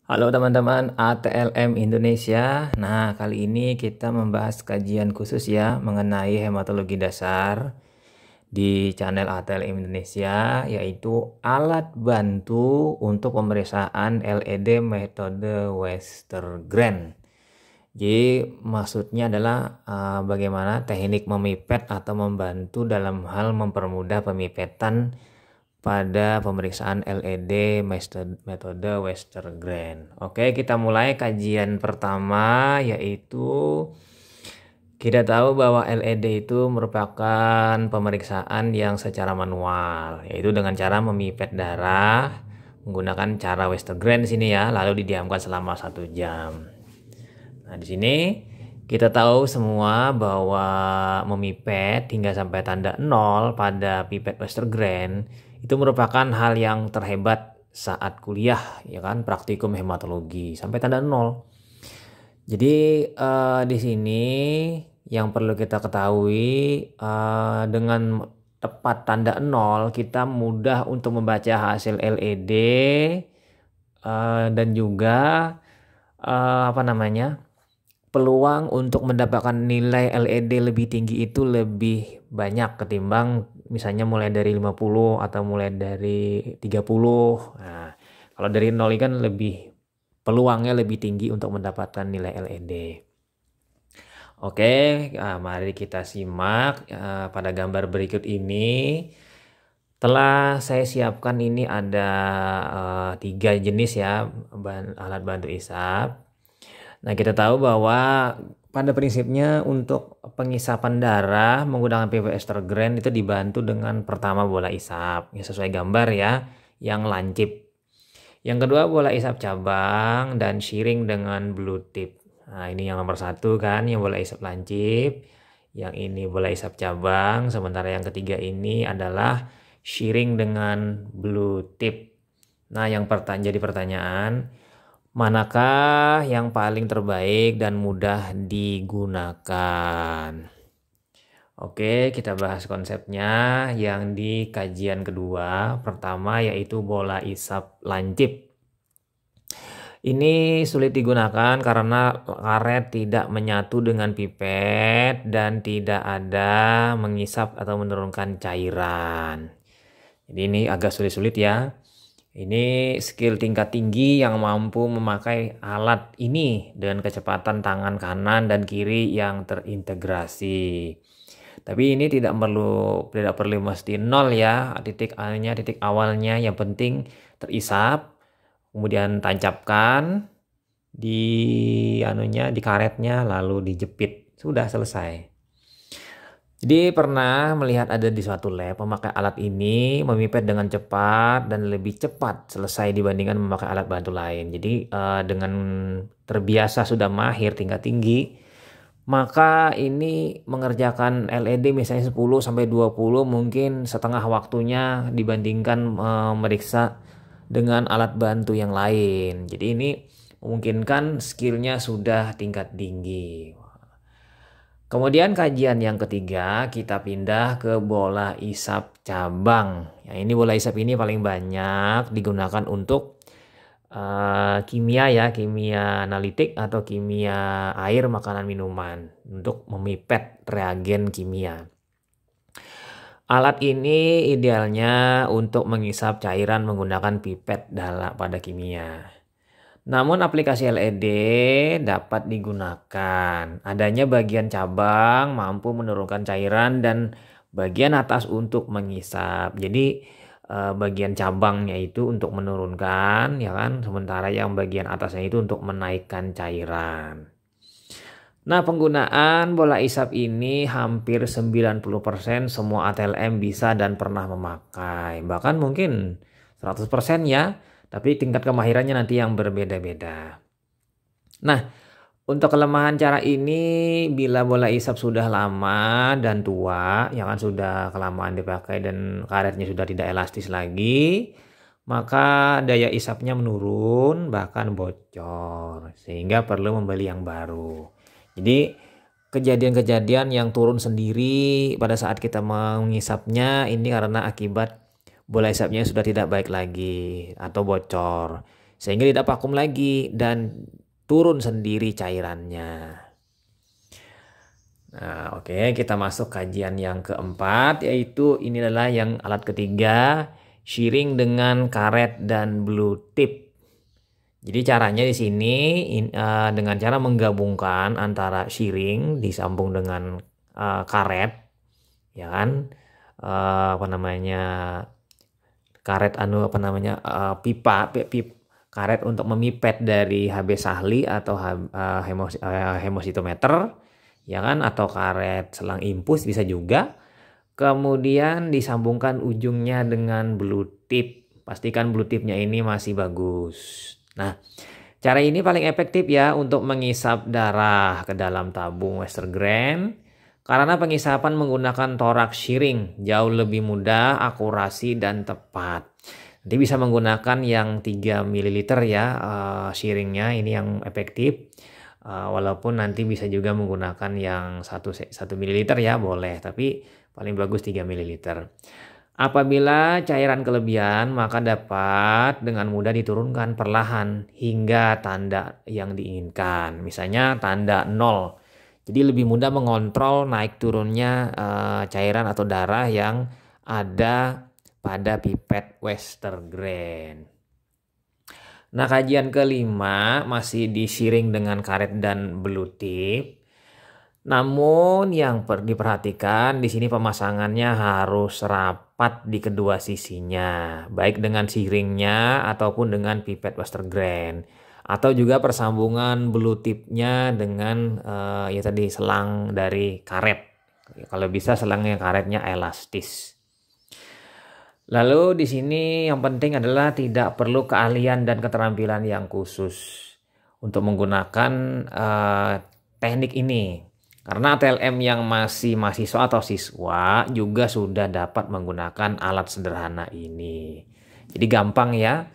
Halo teman-teman ATLM Indonesia. Nah, kali ini kita membahas kajian khusus ya mengenai hematologi dasar di channel ATLM Indonesia, yaitu alat bantu untuk pemeriksaan LED metode Westergren. Jadi maksudnya adalah bagaimana teknik memipet atau membantu dalam hal mempermudah pemipetan pada pemeriksaan LED metode Westergren. Oke, kita mulai kajian pertama, yaitu kita tahu bahwa LED itu merupakan pemeriksaan yang secara manual, yaitu dengan cara memipet darah menggunakan cara Westergren sini ya, lalu didiamkan selama 1 jam. Nah, di sini kita tahu semua bahwa memipet hingga sampai tanda 0 pada pipet Westergren itu merupakan hal yang terhebat saat kuliah, ya kan, praktikum hematologi sampai tanda 0. Jadi di sini yang perlu kita ketahui, dengan tepat tanda 0 kita mudah untuk membaca hasil LED, dan juga peluang untuk mendapatkan nilai LED lebih tinggi itu lebih banyak ketimbang misalnya mulai dari 50 atau mulai dari 30. Nah, kalau dari 0 kan peluangnya lebih tinggi untuk mendapatkan nilai LED. Oke, mari kita simak pada gambar berikut ini. Telah saya siapkan, ini ada 3 jenis ya alat bantu isap. Nah, kita tahu bahwa pada prinsipnya untuk pengisapan darah menggunakan PV Westergren itu dibantu dengan pertama bola isap, ya sesuai gambar ya, yang lancip. Yang kedua bola isap cabang dan shiring dengan blue tip. Nah, ini yang nomor 1 kan, yang bola isap lancip. Yang ini bola isap cabang, sementara yang ketiga ini adalah shiring dengan blue tip. Nah, yang jadi pertanyaan, manakah yang paling terbaik dan mudah digunakan? Oke, kita bahas konsepnya yang di kajian kedua. Pertama yaitu bola isap lancip. Ini sulit digunakan karena karet tidak menyatu dengan pipet dan tidak ada mengisap atau menurunkan cairan. Jadi ini agak sulit-sulit ya. Ini skill tingkat tinggi yang mampu memakai alat ini dengan kecepatan tangan kanan dan kiri yang terintegrasi. Tapi ini tidak perlu mesti 0 ya, titik awalnya yang penting terisap, kemudian tancapkan di karetnya lalu dijepit. Sudah selesai. Jadi pernah melihat ada di suatu lab memakai alat ini memipet dengan cepat dan lebih cepat selesai dibandingkan memakai alat bantu lain. Jadi dengan terbiasa sudah mahir tingkat tinggi, maka ini mengerjakan LED misalnya 10 sampai 20 mungkin setengah waktunya dibandingkan memeriksa dengan alat bantu yang lain. Jadi ini memungkinkan skillnya sudah tingkat tinggi. Kemudian kajian yang ketiga kita pindah ke bola isap cabang. Ya, ini bola isap ini paling banyak digunakan untuk kimia ya, kimia analitik atau kimia air makanan minuman untuk memipet reagen kimia. Alat ini idealnya untuk mengisap cairan menggunakan pipet pada kimia. Namun aplikasi LED dapat digunakan. Adanya bagian cabang mampu menurunkan cairan dan bagian atas untuk mengisap. Jadi bagian cabangnya itu untuk menurunkan, ya kan, sementara yang bagian atasnya itu untuk menaikkan cairan. Nah, penggunaan bola isap ini hampir 90% semua ATLM bisa dan pernah memakai. Bahkan mungkin 100% ya. Tapi tingkat kemahirannya nanti yang berbeda-beda. Nah, untuk kelemahan cara ini, bila bola isap sudah lama dan tua, ya kan, sudah kelamaan dipakai dan karetnya sudah tidak elastis lagi, maka daya isapnya menurun bahkan bocor, sehingga perlu membeli yang baru. Jadi kejadian-kejadian yang turun sendiri pada saat kita mengisapnya ini karena akibat bola isapnya sudah tidak baik lagi atau bocor. sehingga tidak vakum lagi dan turun sendiri cairannya. Nah, oke, kita masuk kajian yang keempat, yaitu ini adalah yang alat ketiga, shearing dengan karet dan blue tip. Jadi caranya di sini dengan cara menggabungkan antara shearing disambung dengan karet, ya kan, karet pipa karet untuk memipet dari HB Sahli atau hemositometer, ya kan, atau karet selang impus bisa juga. Kemudian disambungkan ujungnya dengan blue tip. Pastikan blue tipnya ini masih bagus. Nah, cara ini paling efektif ya untuk mengisap darah ke dalam tabung Westergren, karena pengisapan menggunakan thorax shearing jauh lebih mudah, akurasi dan tepat. Nanti bisa menggunakan yang 3 ml ya, shearingnya ini yang efektif. Walaupun nanti bisa juga menggunakan yang 1 ml ya, boleh, tapi paling bagus 3 ml. Apabila cairan kelebihan, maka dapat dengan mudah diturunkan perlahan hingga tanda yang diinginkan. Misalnya tanda 0. Jadi lebih mudah mengontrol naik turunnya cairan atau darah yang ada pada pipet Westergren. Nah, kajian kelima masih di shearing dengan karet dan blue tip. Namun yang diperhatikan di sini pemasangannya harus rapat di kedua sisinya, baik dengan shearingnya ataupun dengan pipet Westergren, atau juga persambungan blue tipnya dengan ya tadi selang dari karet. Kalau bisa selangnya karetnya elastis. Lalu di sini yang penting adalah tidak perlu keahlian dan keterampilan yang khusus untuk menggunakan teknik ini. Karena TLM yang masih mahasiswa atau siswa juga sudah dapat menggunakan alat sederhana ini. Jadi gampang ya,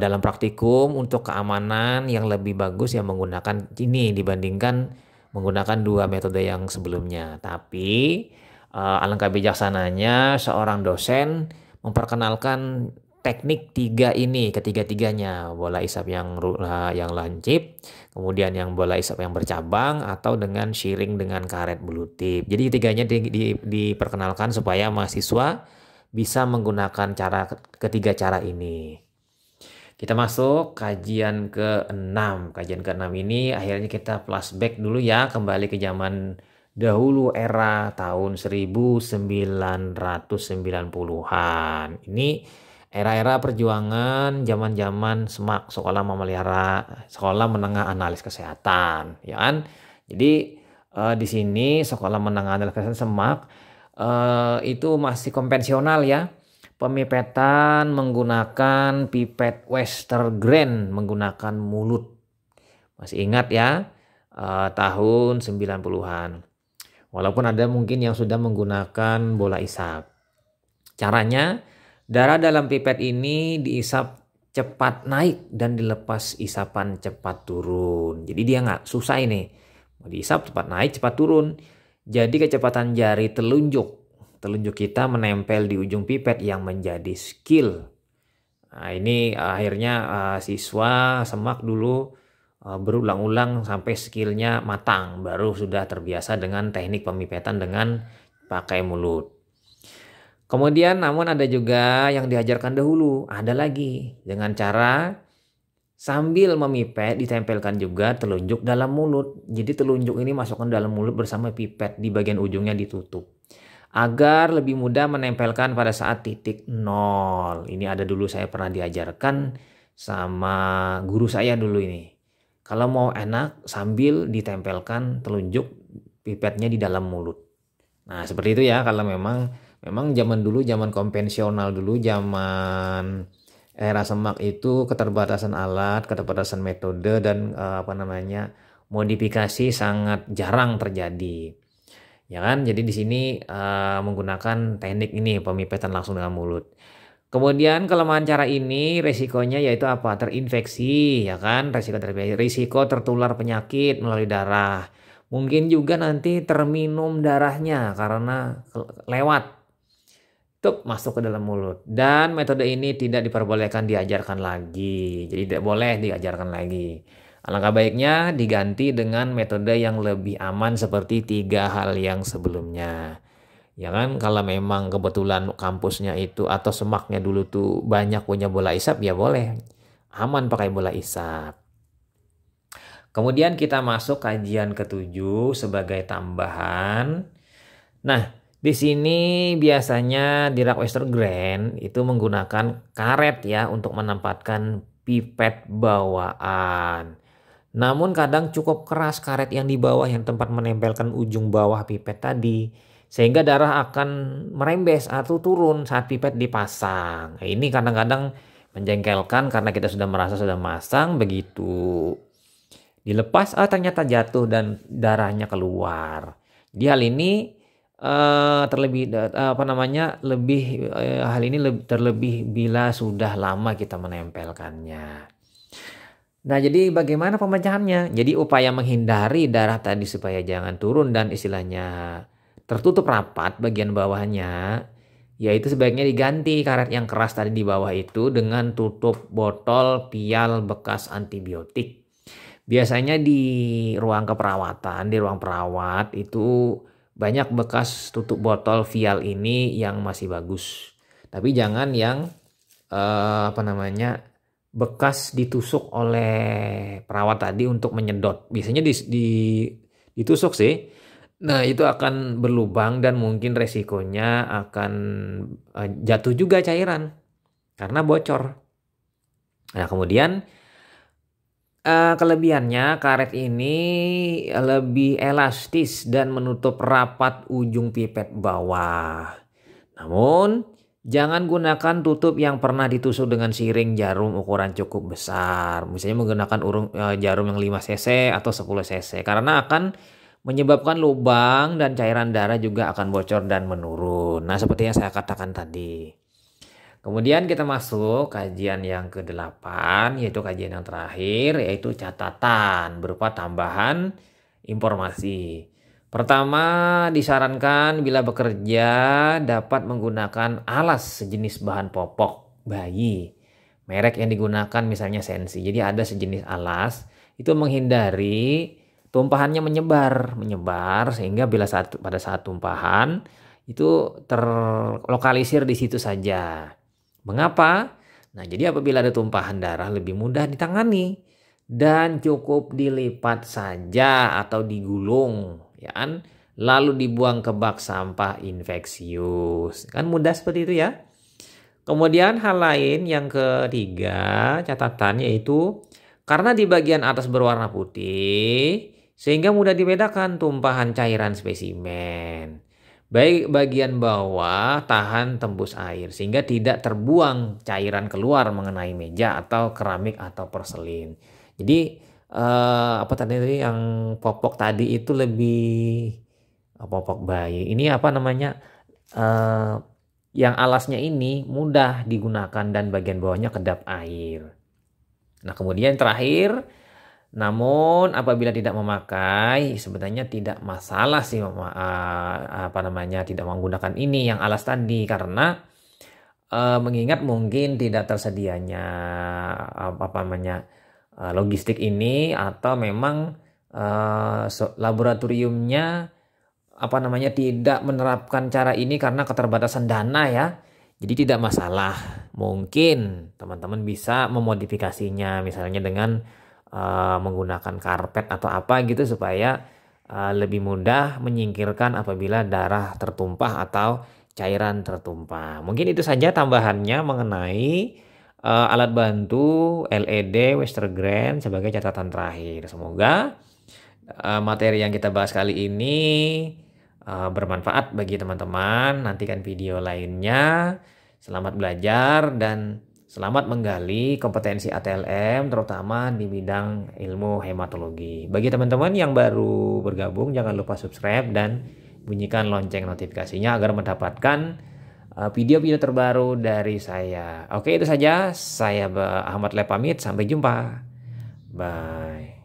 dalam praktikum untuk keamanan yang lebih bagus yang menggunakan ini dibandingkan menggunakan 2 metode yang sebelumnya. Tapi alangkah bijaksananya seorang dosen memperkenalkan teknik 3 ini ketiga-tiganya, bola isap yang lancip, kemudian yang bola isap yang bercabang, atau dengan shearing dengan karet blue tip. Jadi tiganya diperkenalkan supaya mahasiswa bisa menggunakan ketiga cara ini. Kita masuk kajian ke-6. Kajian ke-6 ini akhirnya kita flashback dulu ya, kembali ke zaman dahulu, era tahun 1990-an. Ini era-era perjuangan zaman-zaman SMAK, Sekolah Menengah Analis Kesehatan, ya kan? Jadi di sini Sekolah Menengah Analis Kesehatan SMAK itu masih konvensional ya. Pemipetan menggunakan pipet Westergren menggunakan mulut. Masih ingat ya, tahun 90-an. Walaupun ada mungkin yang sudah menggunakan bola isap. Caranya, darah dalam pipet ini diisap cepat naik dan dilepas isapan cepat turun. Jadi dia nggak susah ini. Mau diisap cepat naik, cepat turun. Jadi kecepatan jari telunjuk kita menempel di ujung pipet yang menjadi skill. Nah, ini akhirnya siswa SMAK dulu berulang-ulang sampai skillnya matang, baru sudah terbiasa dengan teknik pemipetan dengan pakai mulut. Kemudian namun ada juga yang diajarkan dahulu, ada lagi dengan cara sambil memipet ditempelkan juga telunjuk dalam mulut. Jadi telunjuk ini masukkan dalam mulut bersama pipet, di bagian ujungnya ditutup, agar lebih mudah menempelkan pada saat titik 0. Ini ada dulu saya pernah diajarkan sama guru saya dulu ini. Kalau mau enak sambil ditempelkan telunjuk pipetnya di dalam mulut. Nah, seperti itu ya kalau memang zaman dulu, zaman konvensional dulu, zaman era SMAK itu keterbatasan alat, keterbatasan metode dan modifikasi sangat jarang terjadi. Ya kan? Jadi di sini menggunakan teknik ini pemipetan langsung dengan mulut. Kemudian kelemahan cara ini resikonya yaitu apa? Terinfeksi, ya kan? Risiko tertular penyakit melalui darah. Mungkin juga nanti terminum darahnya karena lewat. tup, masuk ke dalam mulut. Dan metode ini tidak diperbolehkan diajarkan lagi. Jadi tidak boleh diajarkan lagi. Alangkah baiknya diganti dengan metode yang lebih aman seperti 3 hal yang sebelumnya. Ya kan, kalau memang kebetulan kampusnya itu atau semaknya dulu tuh banyak punya bola isap, ya boleh. Aman pakai bola isap. Kemudian kita masuk kajian ke-7 sebagai tambahan. Nah, di sini biasanya di rak Westergren itu menggunakan karet ya untuk menempatkan pipet bawaan. Namun kadang cukup keras karet yang di bawah yang tempat menempelkan ujung bawah pipet tadi. Sehingga darah akan merembes atau turun saat pipet dipasang. Nah, ini kadang-kadang menjengkelkan karena kita sudah merasa sudah masang, begitu dilepas ternyata jatuh dan darahnya keluar. Di hal ini terlebih bila sudah lama kita menempelkannya. Nah, jadi bagaimana pemecahannya? Jadi upaya menghindari darah tadi supaya jangan turun dan istilahnya tertutup rapat bagian bawahnya, yaitu sebaiknya diganti karet yang keras tadi di bawah itu dengan tutup botol pial bekas antibiotik. Biasanya di ruang keperawatan, di ruang perawat itu banyak bekas tutup botol vial ini yang masih bagus. Tapi jangan yang bekas ditusuk oleh perawat tadi untuk menyedot. Biasanya ditusuk sih. Nah, itu akan berlubang dan mungkin resikonya akan jatuh juga cairan karena bocor. Nah, kemudian kelebihannya karet ini lebih elastis dan menutup rapat ujung pipet bawah. Namun jangan gunakan tutup yang pernah ditusuk dengan siring jarum ukuran cukup besar. Misalnya menggunakan jarum yang 5 cc atau 10 cc karena akan menyebabkan lubang dan cairan darah juga akan bocor dan menurun. Nah, seperti yang saya katakan tadi. Kemudian kita masuk kajian yang ke-8, yaitu kajian yang terakhir, yaitu catatan berupa tambahan informasi. Pertama, disarankan bila bekerja dapat menggunakan alas sejenis bahan popok bayi. Merek yang digunakan misalnya Sensi. Jadi ada sejenis alas, itu menghindari tumpahannya menyebar sehingga pada saat tumpahan itu terlokalisir di situ saja. Mengapa? Nah, jadi apabila ada tumpahan darah lebih mudah ditangani dan cukup dilipat saja atau digulung, ya kan? Lalu dibuang ke bak sampah infeksius. Kan mudah seperti itu ya. Kemudian hal lain yang ketiga catatan yaitu karena di bagian atas berwarna putih sehingga mudah dibedakan tumpahan cairan spesimen. Baik bagian bawah tahan tembus air sehingga tidak terbuang cairan keluar mengenai meja atau keramik atau porselin. Jadi apa tadi yang popok tadi itu lebih popok bayi. Ini yang alasnya ini mudah digunakan dan bagian bawahnya kedap air. Nah, kemudian terakhir, namun apabila tidak memakai sebenarnya tidak masalah sih tidak menggunakan ini yang alas tadi karena mengingat mungkin tidak tersedianya logistik ini atau memang laboratoriumnya tidak menerapkan cara ini karena keterbatasan dana ya. Jadi tidak masalah. Mungkin teman-teman bisa memodifikasinya misalnya dengan menggunakan karpet atau apa gitu supaya lebih mudah menyingkirkan apabila darah tertumpah atau cairan tertumpah. Mungkin itu saja tambahannya mengenai alat bantu LED Westergren sebagai catatan terakhir. Semoga materi yang kita bahas kali ini bermanfaat bagi teman-teman. Nantikan video lainnya. Selamat belajar dan selamat menggali kompetensi ATLM terutama di bidang ilmu hematologi. Bagi teman-teman yang baru bergabung jangan lupa subscribe dan bunyikan lonceng notifikasinya agar mendapatkan video-video terbaru dari saya. Oke, itu saja. Saya Ahmad Lep pamit. Sampai jumpa. Bye.